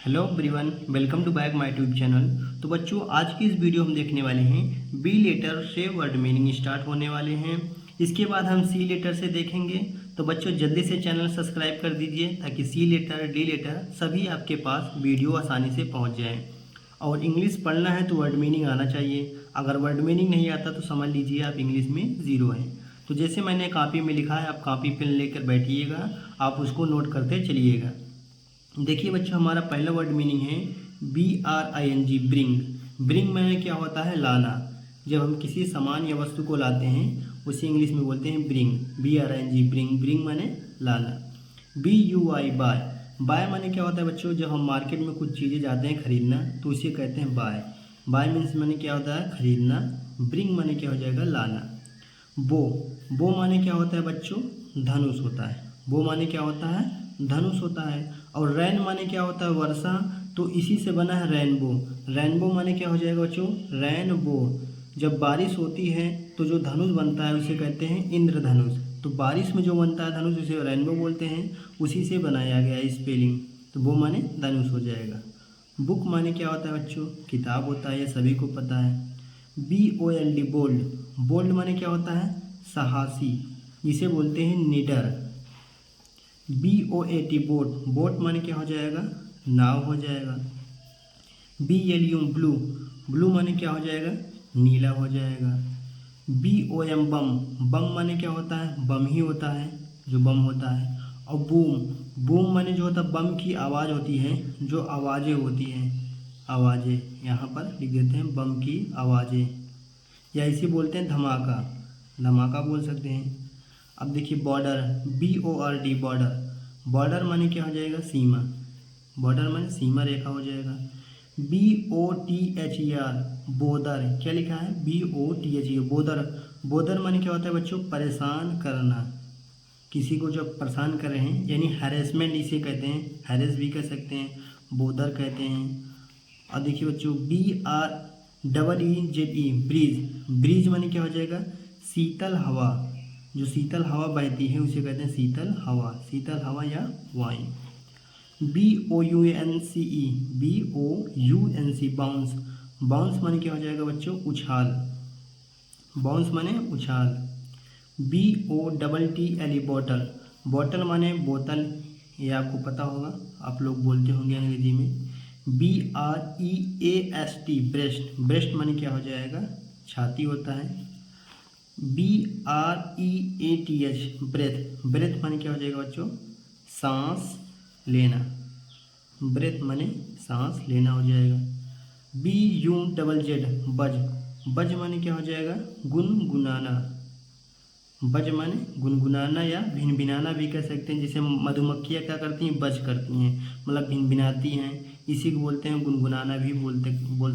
Hello everyone, welcome to back my YouTube channel. तो बच्चों, आज की इस वीडियो हम देखने वाले हैं बी लेटर से वर्ड मीनिंग स्टार्ट होने वाले हैं। इसके बाद हम सी लेटर से देखेंगे। तो बच्चों, जल्दी से चैनल सब्सक्राइब कर दीजिए ताकि सी लेटर डी लेटर सभी आपके पास वीडियो आसानी से पहुंच जाए। और इंग्लिश पढ़ना है तो वर्ड मीनिंग आना चाहिए। अगर वर्ड मीनिंग नहीं आता तो समझ लीजिए आप इंग्लिश में ज़ीरो हैं। तो जैसे मैंने कॉपी में लिखा है, आप कॉपी पेन लेकर बैठिएगा, आप उसको नोट करते चलिएगा। देखिए बच्चों, हमारा पहला वर्ड मीनिंग है BRING, ब्रिंग। ब्रिंग में क्या होता है? लाना। जब हम किसी सामान या वस्तु को लाते हैं उसे इंग्लिश में बोलते हैं ब्रिंग। BRING, bring. ब्रिंग माने लाना। BUY, bye. बाय माने क्या होता है बच्चों? जब हम मार्केट में कुछ चीज़ें जाते हैं खरीदना तो उसे कहते हैं बाय। बाय मीन्स माने क्या होता है? खरीदना। ब्रिंग माने क्या हो जाएगा? लाना। बो। बो माने क्या होता है बच्चों? धनुष होता है। बो माने क्या होता है? धनुष होता है। और रैन माने क्या होता है? वर्षा। तो इसी से बना है रेनबो। रेनबो माने क्या हो जाएगा बच्चों? रेनबो। जब बारिश होती है तो जो धनुष बनता है उसे कहते हैं इंद्रधनुष। तो बारिश में जो बनता है धनुष उसे रेनबो बोलते हैं। उसी से बनाया गया है स्पेलिंग। तो वो माने धनुष हो जाएगा। बुक माने क्या होता है बच्चों? किताब होता है, ये सभी को पता है। BOLD, bold. बोल्ड माने क्या होता है? साहसी, जिसे बोलते हैं निडर। BOAT, boat. बोट माने क्या हो जाएगा? नाव हो जाएगा। BLU, blue. ब्लू माने क्या हो जाएगा? नीला हो जाएगा। BOM, बम। बम माने क्या होता है? बम ही होता है, जो बम होता है। और बूम। बूम माने जो होता है बम की आवाज़ होती है, जो आवाज़ें होती हैं, आवाज़ें। यहाँ पर लिख देते हैं बम की आवाज़ें, या इसे बोलते हैं धमाका। धमाका बोल सकते हैं। अब देखिए बॉर्डर, BORD, बॉर्डर। बॉर्डर माने क्या हो जाएगा? सीमा। बॉर्डर माने सीमा रेखा हो जाएगा। BOTHER, bother. क्या लिखा है? BOTHER, bother. बोदर माने क्या होता है बच्चों? परेशान करना। किसी को जब परेशान कर रहे हैं यानी हैरेसमेंट इसे कहते हैं। हैरेस भी कह सकते हैं, बोदर कहते हैं। और देखिए बच्चों, BREEZE, ब्रीज। ब्रीज माने क्या हो जाएगा? शीतल हवा। जो शीतल हवा बहती है उसे कहते हैं शीतल हवा। शीतल हवा या वायु। BOUNCE, BOUNC, bounce. बाउंस माने क्या हो जाएगा बच्चों? उछाल। बाउंस माने उछाल। BOTTLE, bottle. बॉटल माने बोतल, ये आपको पता होगा, आप लोग बोलते होंगे अंग्रेजी में। BREAST, breast. ब्रेस्ट माने क्या हो जाएगा? छाती होता है। BREATH, breath. ब्रेथ माने क्या हो जाएगा बच्चों? सांस लेना। ब्रेथ माने सांस लेना हो जाएगा। BUZZ, बज। बज माने क्या हो जाएगा? गुनगुनाना। बज माने गुनगुनाना या भिनभिनाना भी कह सकते हैं। जैसे मधुमक्खियाँ क्या करती हैं? बज करती हैं, मतलब भिनभिनाती हैं। इसी को बोलते हैं गुनगुनाना भी बोल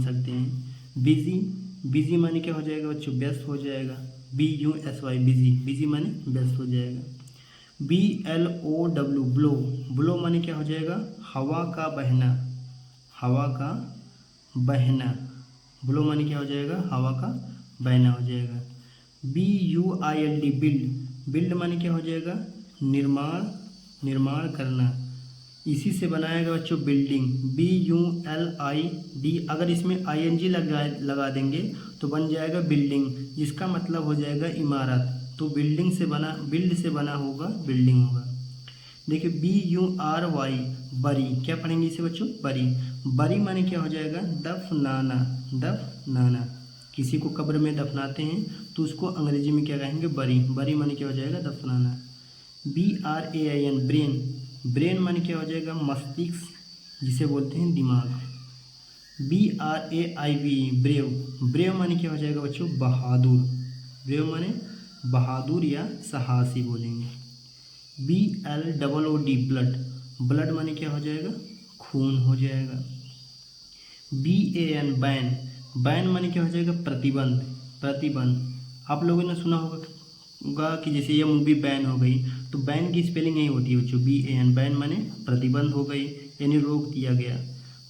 सकते हैं। बिजी। बिजी माने क्या हो जाएगा बच्चों? व्यस्त हो जाएगा। BUSY, busy. बिजी माने व्यस्त हो जाएगा। BLOW, blow. ब्लो माने क्या हो जाएगा? हवा का बहना। हवा का बहना। ब्लो माने क्या हो जाएगा? हवा का बहना हो जाएगा। BUILD, build. बिल्ड माने क्या हो जाएगा? निर्माण, निर्माण करना। इसी से बनाया गया बच्चों बिल्डिंग। BULID, अगर इसमें ING लगा देंगे तो बन जाएगा बिल्डिंग, जिसका मतलब हो जाएगा इमारत। तो बिल्डिंग से बना, बिल्ड से बना होगा बिल्डिंग होगा। देखिए BURY, बरी। क्या पढ़ेंगे इसे बच्चों? बरी। बरी माने क्या हो जाएगा? दफनाना। दफनाना। किसी को कब्र में दफनाते हैं तो उसको अंग्रेजी में क्या कहेंगे? बरी। बरी माने क्या हो जाएगा? दफनाना। BRAIN, brain. ब्रेन माने क्या हो जाएगा? मस्तिष्क, जिसे बोलते हैं दिमाग। BRAIV, brave. ब्रेव माने क्या हो जाएगा बच्चों? बहादुर। ब्रेव माने बहादुर या साहसी बोलेंगे। BLOOD, blood. ब्लड माने क्या हो जाएगा? खून हो जाएगा। BAN, ban. बैन माने क्या हो जाएगा? प्रतिबंध। प्रतिबंध। आप लोगों ने सुना होगा कि जैसे ये मूवी बैन हो गई तो बैन की स्पेलिंग यही होती है बच्चों, BAN। बैन माने प्रतिबंध हो गई, यानी रोक दिया गया।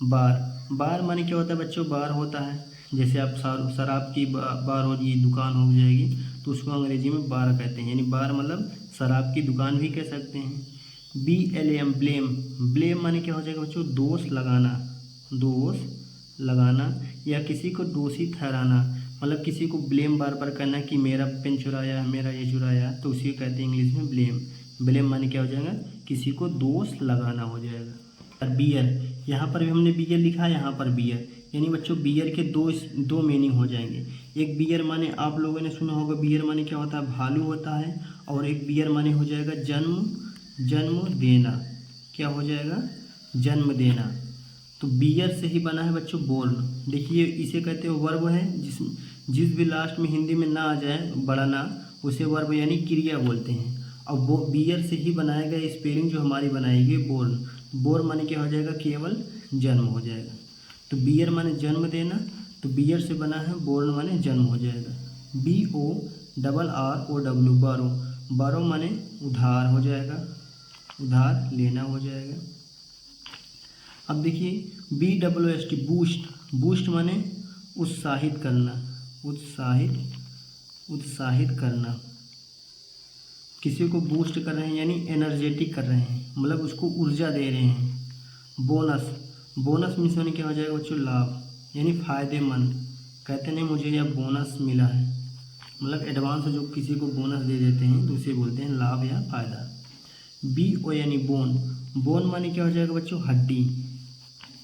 बार। बार माने क्या होता है बच्चों? बार होता है, जैसे आप शराब की बार हो जी दुकान हो जाएगी तो उसको अंग्रेजी में बार कहते हैं, यानी बार मतलब शराब की दुकान भी कह सकते हैं। BLAM ब्लेम, ब्लेम माने क्या हो जाएगा बच्चों, दोष लगाना, दोष लगाना या किसी को दोषी ठहराना, मतलब किसी को ब्लेम बार बार करना कि मेरा पेन चुराया, मेरा ये चुराया, तो उसी को कहते हैं इंग्लिश में ब्लेम। ब्लेम माने क्या हो जाएगा, किसी को दोष लगाना हो जाएगा। बियर, यहाँ पर भी हमने बियर लिखा है, यहाँ पर बियर, यानी बच्चों बियर के दो मीनिंग हो जाएंगे। एक बियर माने आप लोगों ने सुना होगा, बियर माने क्या होता है, भालू होता है, और एक बियर माने हो जाएगा जन्म देना, क्या हो जाएगा, जन्म देना। तो बियर से ही बना है बच्चों बोर्न। देखिए इसे कहते हैं वर्ब है, जिस भी लास्ट में हिंदी में ना आ जाए बड़ा ना, उसे वर्ब यानी क्रिया बोलते हैं। और वो बियर से ही बनाया गया स्पेलिंग जो हमारी बनाएगी बोर्न। बोर्न माने क्या हो जाएगा, केवल जन्म हो जाएगा। तो बियर माने जन्म देना, तो बियर से बना है बोर्न माने जन्म हो जाएगा। BORROW बारो, बारो माने उधार हो जाएगा, उधार लेना हो जाएगा। अब देखिए BOOST बूस्ट, बूस्ट माने उत्साहित करना, उत्साहित करना, किसी को बूस्ट कर रहे हैं यानी एनर्जेटिक कर रहे हैं, मतलब उसको ऊर्जा दे रहे हैं। बोनस, बोनस मीन्स माने क्या हो जाएगा बच्चों, लाभ, यानी फ़ायदेमंद। कहते नहीं मुझे यह बोनस मिला है, मतलब एडवांस जो किसी को बोनस दे देते हैं तो उसे बोलते हैं लाभ या फ़ायदा। BO यानी बोन, बोन माने क्या हो जाएगा बच्चों, हड्डी।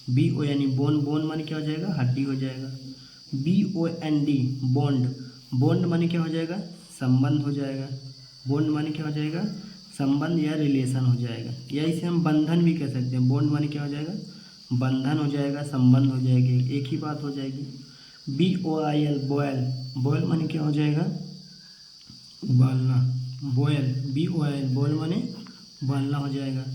BO यानी बोन, बोन माने क्या हो जाएगा, हड्डी हो जाएगा। BOND बॉन्ड, बॉन्ड माने क्या हो जाएगा, संबंध हो जाएगा। बॉन्ड माने क्या हो जाएगा, संबंध या रिलेशन हो जाएगा, या इसे हम बंधन भी कह सकते हैं। बॉन्ड माने क्या हो जाएगा, बंधन हो जाएगा, संबंध हो जाएगी, एक ही बात हो जाएगी। BOIL बॉयल, बॉयल माने क्या हो जाएगा, उबालना, बॉयल, BOIL बॉयल माने उबालना हो जाएगा।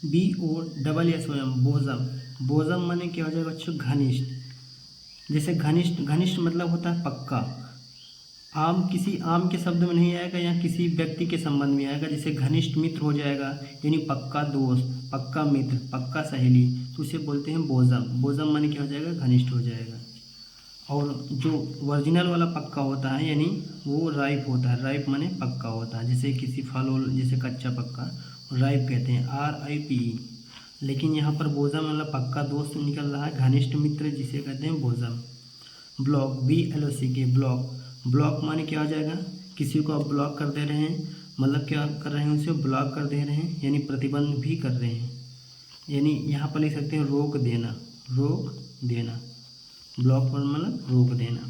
BOSSOM बोजम, बोजम माने क्या हो जाएगा बच्चों, घनिष्ठ। जैसे घनिष्ठ, घनिष्ठ मतलब होता है पक्का। आम किसी आम के शब्द में नहीं आएगा, या किसी व्यक्ति के संबंध में आएगा। जैसे घनिष्ठ मित्र हो जाएगा, यानी पक्का दोस्त, पक्का मित्र, पक्का सहेली, तो उसे बोलते हैं बोजम। बोजम माने क्या हो जाएगा, घनिष्ठ हो जाएगा। और जो ओरिजिनल वाला पक्का होता है यानी वो राइप होता है, राइप माने पक्का होता है। जैसे किसी फल, जैसे कच्चा पक्का राइप कहते हैं, RIPE। लेकिन यहाँ पर बोजम वाला पक्का दोस्त निकल रहा है, घनिष्ठ मित्र जिसे कहते हैं bosom. Block, BLOCK block, block माने क्या हो जाएगा, किसी को आप ब्लॉक कर दे रहे हैं, मतलब क्या कर रहे हैं, उसे ब्लॉक कर दे रहे हैं, यानी प्रतिबंध भी कर रहे हैं। यानी यहाँ पर लिख सकते हैं रोक देना, रोक देना। ब्लॉक पर मतलब रोक देना।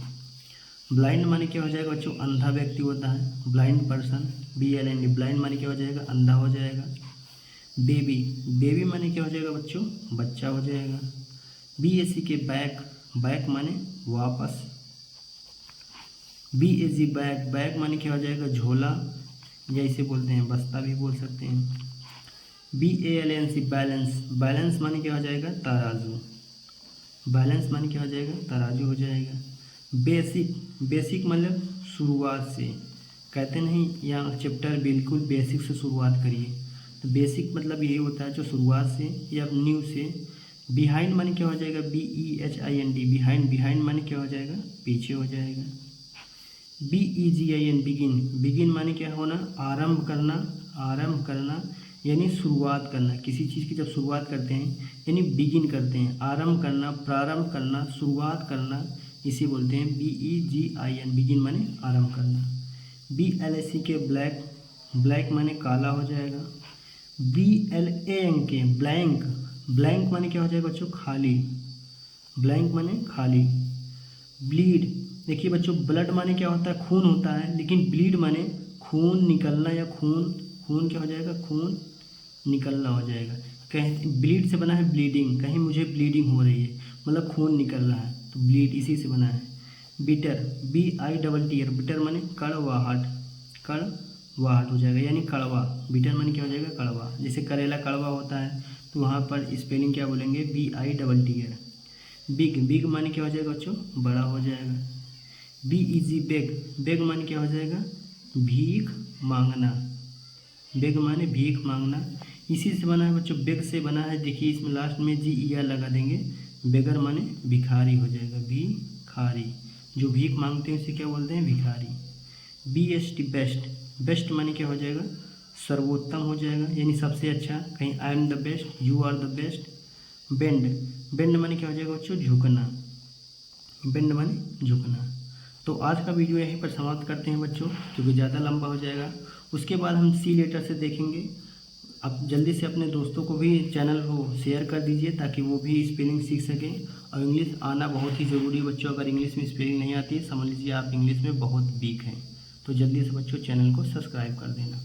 ब्लाइंड माने क्या हो जाएगा बच्चों, अंधा व्यक्ति होता है, ब्लाइंड पर्सन। BLIND ब्लाइंड माने क्या हो जाएगा, अंधा हो जाएगा। बेबी, बेबी माने क्या हो जाएगा बच्चों, बच्चा हो जाएगा। BACK बैक, बैक माने वापस। BAG बैग, बैग माने क्या हो जाएगा, झोला, या इसे बोलते हैं बस्ता भी बोल सकते हैं। BALANCE बैलेंस, बैलेंस माने क्या हो जाएगा, तराजू। बैलेंस माने क्या हो जाएगा, तराजू हो जाएगा। बेसिक, बेसिक मतलब शुरुआत से, कहते नहीं यहाँ चैप्टर बिल्कुल बेसिक से शुरुआत करिए, तो बेसिक मतलब यही होता है जो शुरुआत से या न्यू से। बिहाइंड माने क्या हो जाएगा, BEHIND बिहाइंड, बिहाइंड माने क्या हो जाएगा, पीछे हो जाएगा। BEGIN बिगिन, बिगिन माने क्या होना, आरंभ करना, आरंभ करना यानी शुरुआत करना। किसी चीज़ की जब शुरुआत करते हैं यानी बिगिन करते हैं, आरंभ करना, प्रारंभ करना, शुरुआत करना, इसे बोलते हैं BEGIN बिगिन माने आरंभ करना। BLACK ब्लैक, ब्लैक माने काला हो जाएगा। BLANK ब्लैंक, ब्लैंक माने क्या हो जाएगा बच्चों, खाली, ब्लैंक माने खाली। ब्लीड, देखिए बच्चों ब्लड माने क्या होता है, खून होता है, लेकिन ब्लीड माने खून निकलना या खून, खून क्या हो जाएगा, खून निकलना हो जाएगा। कहीं ब्लीड से बना है ब्लीडिंग, कहीं मुझे ब्लीडिंग हो रही है, मतलब खून निकल रहा है, तो ब्लीड इसी से बना है। बिटर, BITTER बिटर माने कड़वाहट, कड़वाहट हो जाएगा यानी कड़वा। बिटर माने क्या हो जाएगा, कड़वा। जैसे करेला कड़वा होता है तो वहाँ पर स्पेलिंग क्या बोलेंगे, BITTER। बिग, बिग माने क्या हो जाएगा बच्चों, बड़ा हो जाएगा। BEG बेग, बेग माने क्या हो जाएगा, भीख मांगना, बेग माने भीख मांगना। इसी से बना है बच्चों, बेग से बना है, देखिए इसमें लास्ट में GER लगा देंगे, बेगर माने भिखारी हो जाएगा, भिखारी, जो भीख मांगते हैं उसे क्या बोलते हैं, भिखारी। BST बेस्ट, बेस्ट माने क्या हो जाएगा, सर्वोत्तम हो जाएगा, यानी सबसे अच्छा। कहीं I am the best, you are the best. Bend, bend माने क्या हो जाएगा बच्चों? झुकना। बेंड माने झुकना। तो आज का वीडियो यहीं पर समाप्त करते हैं बच्चों, क्योंकि ज़्यादा लंबा हो जाएगा। उसके बाद हम सी लेटर से देखेंगे। आप जल्दी से अपने दोस्तों को भी चैनल को शेयर कर दीजिए ताकि वो भी स्पेलिंग सीख सकें। और इंग्लिश आना बहुत ही ज़रूरी है बच्चों। अगर इंग्लिश में स्पेलिंग नहीं आती है, समझ लीजिए आप इंग्लिश में बहुत वीक हैं। तो जल्दी से बच्चों चैनल को सब्सक्राइब कर देना।